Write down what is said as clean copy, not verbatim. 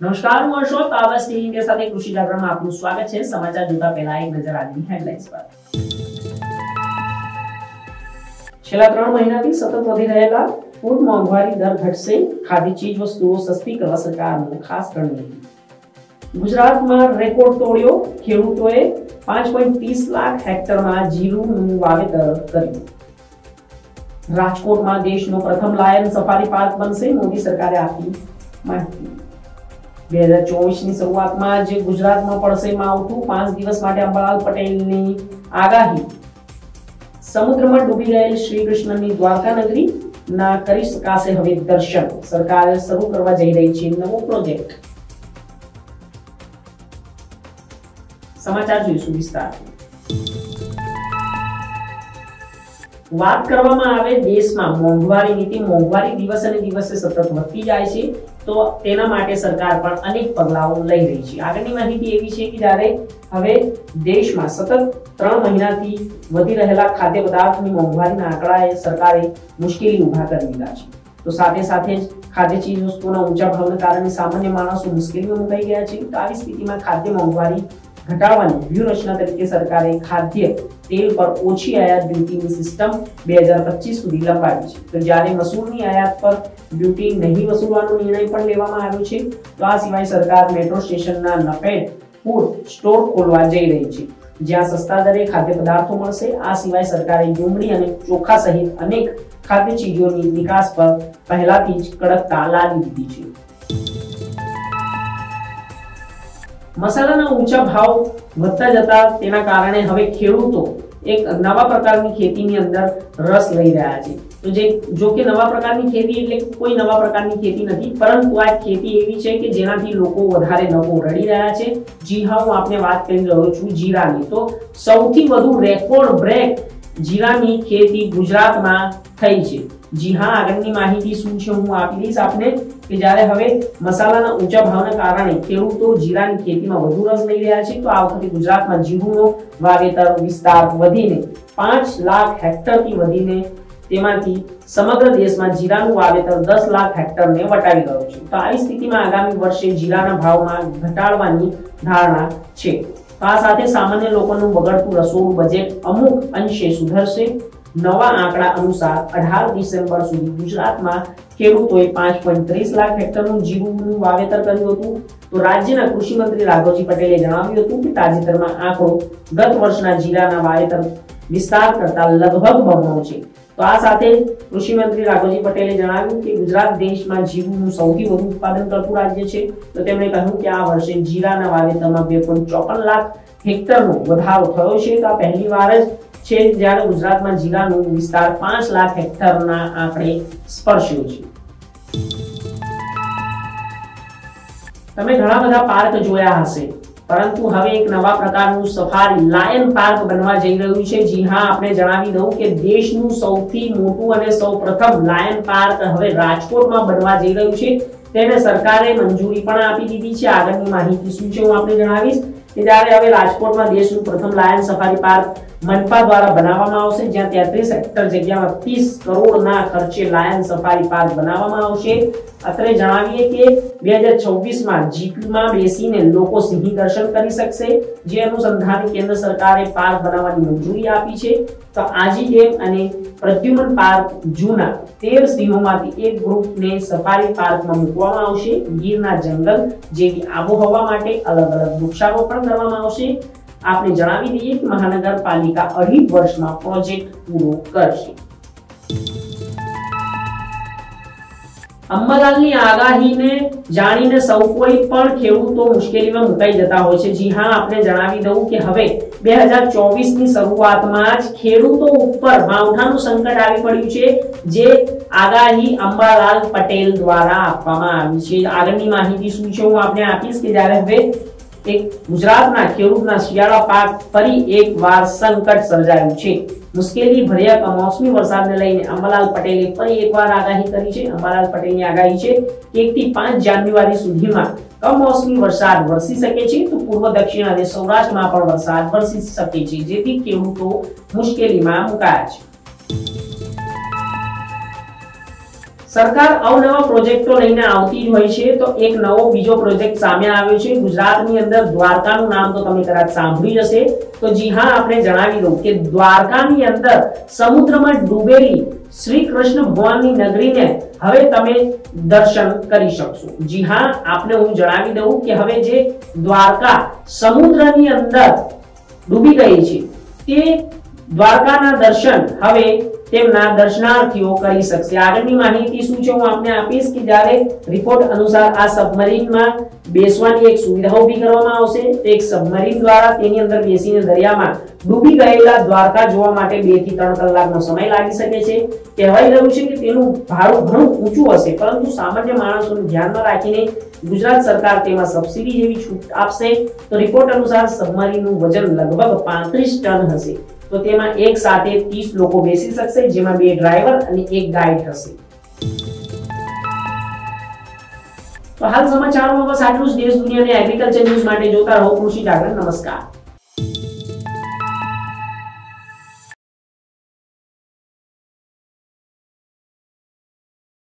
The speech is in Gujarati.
નમસ્કાર, હું અશોક આવાસ ટીવી ઇન્ડિયા સાથે કૃષિ જાગરણમાં આપનું સ્વાગત છે। સમાચાર જોતા પહેલા એક નજર આજની હેડલાઇન્સ પર। છેલ્લા 3 મહિનાથી સતત વધી રહેલા ફૂડ મોંઘવારી દર ઘટશે, ખાદ્ય ચીજ વસ્તુઓ સસ્તી કરવા સરકારનું ખાસ રણનીતિ। ગુજરાતમાં રેકોર્ડ તોડ્યો, ખેડૂતોએ 5.30 લાખ હેક્ટરમાં જીરુંનું વાવેતર કર્યું। રાજકોટમાં દેશનો પ્રથમ લાયન સફારી પાર્ક બનશે, મોદી સરકારે આપી માહિતી। 2024 ની શરૂઆતમાં જ ગુજરાતમાં પડશે માવઠું, 5 દિવસ માટે અંબાલાલ પટેલની આગાહી। સમુદ્રમાં ડૂબી ગયેલ શ્રી કૃષ્ણની દ્વારકા નગરી ના કરી શકાશે હવે દર્શન, સરકારે શરૂ કરવા જઈ રહી છે નવો પ્રોજેક્ટ। સમાચાર જોઈશું વિસ્તારથી। વાત કરવામાં આવે દેશમાં મોંઘવારી નીતિ, મોંઘવારી દિવસે ને દિવસે સતત વધતી જાય છે, તો તેના માટે સરકાર પણ અનેક પગલાઓ લઈ રહી છે। આગળની માહિતી એવી છે કે જ્યારે હવે દેશમાં સતત 3 મહિનાથી વધી રહેલા ખાદ્ય પદાર્થની મોંઘવારીના આંકડાએ સરકારે મુશ્કેલી ઊભા કરી દીધા છે, તો સાથે સાથે જ ખાદ્ય ચીજ વસ્તુઓના ઊંચા ભાવના કારણે સામાન્ય માણસો મુશ્કેલીમાં મુકાઈ ગયા છે। તો આવી સ્થિતિમાં ખાદ્ય મોંઘવારી ઘટાડવાની વ્યૂહરચના તરીકે સરકારે ખાદ્ય તેલ પર ઓછી આયાત ડ્યુટીની સિસ્ટમ 2025 સુધી લંબાવી છે। તો જ્યારે મસૂરની આયાત પર ડ્યુટી નહીં વસૂલવાનો નિર્ણય પણ લેવામાં આવ્યો છે। તો આ સિવાય સરકાર મેટ્રો સ્ટેશનના નફેડ ફૂડ સ્ટોર ખોલવા જઈ રહી છે, જ્યાં સસ્તા દરે ખાદ્ય પદાર્થો મળશે। આ સિવાય સરકારે ડુંગળી અને ચોખા સહિત અનેક ખાદ્ય ચીજોની નિકાસ પર પહેલાથી જ કડકતા લાદી દીધી છે। મસાલાના ઊંચા ભાવ વધતા જતા તેના કારણે હવે ખેડૂતો એક નવા પ્રકારની ખેતીની અંદર રસ લઈ રહ્યા છે। તો જો કે નવા પ્રકારની ખેતી એટલે કોઈ નવા પ્રકારની ખેતી નથી, પરંતુ આ ખેતી એવી છે કે જેનાથી લોકો વધારે નફો રળી રહ્યા છે। જી હા, હું આપને વાત કરી રહ્યો છું જીરાની। તો સૌથી વધુ રેકોર્ડ બ્રેક જીરાની ખેતી ગુજરાતમાં થઈ છે। જી હા, આગળની માહિતી શું છે હું આપી દઈશ આપને કે જ્યારે હવે મસાલાના ઊંચા ભાવના કારણે ખેડૂતો જીરાની ખેતીમાં વધુ રસ લઈ રહ્યા છે, તો આ વખતે ગુજરાતમાં જીરુંનો વાવેતર વિસ્તાર વધીને 5 લાખ હેક્ટરથી વધીને તેમાંથી સમગ્ર દેશમાં જીરાનું વાવેતર 10 લાખ હેક્ટરને વટાવી ગયું છે। તો આવી સ્થિતિમાં આગામી વર્ષે જીરાના ભાવમાં ઘટાડવાની ધારણા છે। આ સાથે સામાન્ય લોકોનું બગડતું રસોડું બજેટ અમુક અંશે સુધરશે। નવા આંકડા અનુસાર 18 ડિસેમ્બર સુધી ગુજરાતમાં ખેડૂતોએ 5.30 લાખ હેક્ટરનું જીરુંનું વાવેતર કર્યું હતું। તો રાજ્યના કૃષિ મંત્રી રાઘવજી પટેલે જણાવ્યું હતું કે તાજેતરમાં આંકડો ગત વર્ષના જીરાના વાવેતર વિસ્તાર કરતા લગભગ બમણો છે। તો આ સાથે કૃષિ મંત્રી રાઘવજી પટેલે જણાવ્યું કે ગુજરાત દેશમાં જીરુંનું સૌથી વધુ ઉત્પાદન કરતું રાજ્ય છે। તો તેમણે કહ્યું કે આ વર્ષે જીરાના વાવેતરમાં 2.54 લાખ હેક્ટરનો વધારો થયો છે। તો આ પહેલીવાર જ છે જ્યારે ગુજરાતમાં જીરાનું વિસ્તાર 5 લાખ હેક્ટરના આંકડે સ્પર્શ્યો છે। તમે ઘણા બધા પાર્ક જોયા હશે, પરંતુ હવે એક નવા પ્રકારનું સફારી લાયન પાર્ક બનવા જઈ રહ્યું છે। જી હા, આપણે જણાવી દઉં કે દેશનું સૌથી મોટું અને સૌપ્રથમ લાયન પાર્ક હવે રાજકોટમાં બનવા જઈ રહ્યું છે। તેને સરકારે મંજૂરી પણ આપી દીધી છે। આગળની માહિતી શું છે હું આપને જણાવીશ કે જ્યારે હવે રાજકોટમાં દેશનું પ્રથમ લાયન સફારી પાર્ક મનપા દ્વારા બનાવવામાં આવશે, જ્યાં 33 હેક્ટર જગ્યામાં 30 કરોડના ખર્ચે લાયન સફારી પાર્ક બનાવવામાં આવશે। અત્રે જણાવીએ કે 2026માં જીપમાં બેસીને લોકો સિંહ દર્શન કરી શકશે, જે અનુસંધાને કેન્દ્ર સરકારે પાર્ક બનાવવાની મંજૂરી આપી છે। તો આજી ડેમ અને પ્રદ્યુમન પાર્ક જૂના 13 સિંહોમાંથી એક ગ્રુપને સફારી પાર્કમાં મૂકવામાં આવશે। ગીરના જંગલ જેવી આબોહવા માટે અલગ અલગ વૃક્ષારોપણ કરવામાં આવશે। આપણે જણાવી દઈએ કે મહાનગરપાલિકા 2.5 વર્ષમાં પ્રોજેક્ટ પૂરો કરશે। અંબાલાલની આગાહીને જાણીને સૌ કોઈ પણ ખેડૂતો મુશ્કેલીમાં મુકાઈ જતા હોય છે। જી હા, આપણે જણાવી દઉં કે હવે 2024ની શરૂઆતમાં જ ખેડૂતો ઉપર માવઠાનું સંકટ આવી પડ્યું છે, જે આગાહી અંબાલાલ પટેલ દ્વારા આપવામાં આવી છે। આગળની માહિતી શું છે હું આપને આપીશ કે જ્યારે હવે ગુજરાતના ખેડૂતના શિયાળા પાક ફરી એકવાર સંકટ સર્જાયું છે। મુશ્કેલી ભર્યા કમોસમી વરસાદને લઈને અંબાલાલ પટેલે ફરી એકવાર આગાહી કરી છે। અંબાલાલ પટેલની આગાહી છે કે 1 થી 5 જાન્યુઆરી સુધીમાં કમોસમી વરસાદ વરસી શકે છે, તો પૂર્વ દક્ષિણ અને સૌરાષ્ટ્રમાં પણ વરસાદ વરસી શકે છે, જેથી ખેડૂતો મુશ્કેલીમાં મુકાયા છે। સરકાર અવનવા પ્રોજેક્ટો લઈને આવતી જ હોય છે, તો એક નવો બીજો પ્રોજેક્ટ સામે આવ્યો છે ગુજરાતની અંદર. દ્વારકાનું નામ તો તમે કદાચ સાંભળ્યું હશે. તો જી હા, આપણે જણાવી દઉં કે દ્વારકાની અંદર સમુદ્રમાં ડૂબેલી શ્રી કૃષ્ણ ભગવાનની નગરીને હવે તમે દર્શન કરી શકશો. જી હા, આપને હું જણાવી દઉં કે હવે જે દ્વારકા સમુદ્રની અંદર ડૂબી ગઈ છે તે દ્વારકાના દર્શન હવે તેમના દર્શનાર્થીઓ કરી શકશે. આગળની માહિતી શું છે હું આપને આપીશ કે જ્યારે રિપોર્ટ અનુસાર આ સબમરીનમાં બેસવાની એક સુવિધા ઊભી કરવામાં આવશે. એક સબમરીન દ્વારા તેની અંદર બેસીને દરિયામાં ડૂબી ગયેલા દ્વારકા જોવા માટે 2 થી 3 કલાકનો સમય લાગી શકે છે. કહેવાઈ રહ્યું છે કે તેનું ભાડું ઘણું ઊંચું હશે, પરંતુ સામાન્ય માણસોને ધ્યાનમાં રાખીને ગુજરાત સરકાર તેમાં સબસિડી જેવી છૂટ આપશે. તો રિપોર્ટ અનુસાર સબમરીનનું વજન લગભગ 35 ટન હશે. તો તેમાં એક સાથે 30 લોકો બેસી શકશે, જેમાં 2 ડ્રાઈવર અને 1 ગાઈડ હશે. તો હાલ સમાચારોમાં બસ આટલું જ. દેશ દુનિયાને એગ્રીકલ્ચર ન્યૂઝ માટે જોતા રહો કૃષિ જાગરણ. નમસ્કાર.